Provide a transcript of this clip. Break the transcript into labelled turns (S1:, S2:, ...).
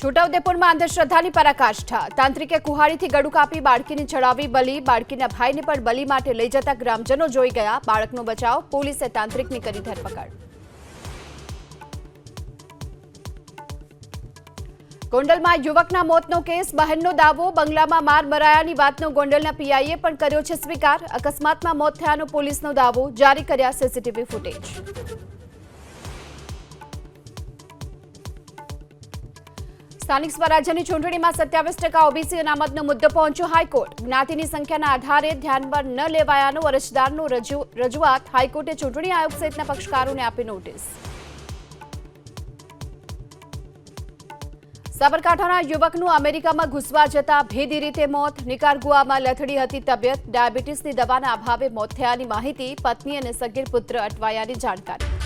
S1: છોટાઉદેપુરમાં અંધશ્રદ્ધાની પરાકાષ્ઠા. તાંત્રિકે કુહાડીથી ગળું કાપી બાળકીને ચડાવી બલી. બાળકીના ભાઈને પણ બલી માટે લઈ જતા ગ્રામજનો જોઈ ગયા. બાળકનો બચાવ. પોલીસે તાંત્રિકની કરી ધરપકડ. ગોંડલમાં યુવકના મોતનો કેસ. બહેનનો દાવો. બંગલામાં માર મરાયાની વાતનો ગોંડલના પીઆઈએ પણ કર્યો છે સ્વીકાર. અકસ્માતમાં મોત થયાનો પોલીસનો દાવો. જારી કર્યા સીસીટીવી ફૂટેજ. સ્થાનિક સ્વરાજ્યની ચૂંટણીમાં 27% ઓબીસી અનામતનો મુદ્દો પહોંચ્યો હાઈકોર્ટ. જ્ઞાતિની સંખ્યાના આધારે ધ્યાનમાં ન લેવાયાનો અરજદારનો રજૂઆત. હાઈકોર્ટે ચૂંટણી આયોગ સહિતના પક્ષકારોને આપી નોટિસ. સાબરકાંઠાના યુવકનું અમેરિકામાં ઘૂસવા જતા ભેદી રીતે મોત. નિકારગુઆમાં લથડી હતી તબિયત. ડાયાબિટીસની દવાના અભાવે મોત થયાની માહિતી. પત્ની અને સગીર પુત્ર અટવાયાની જાણકારી.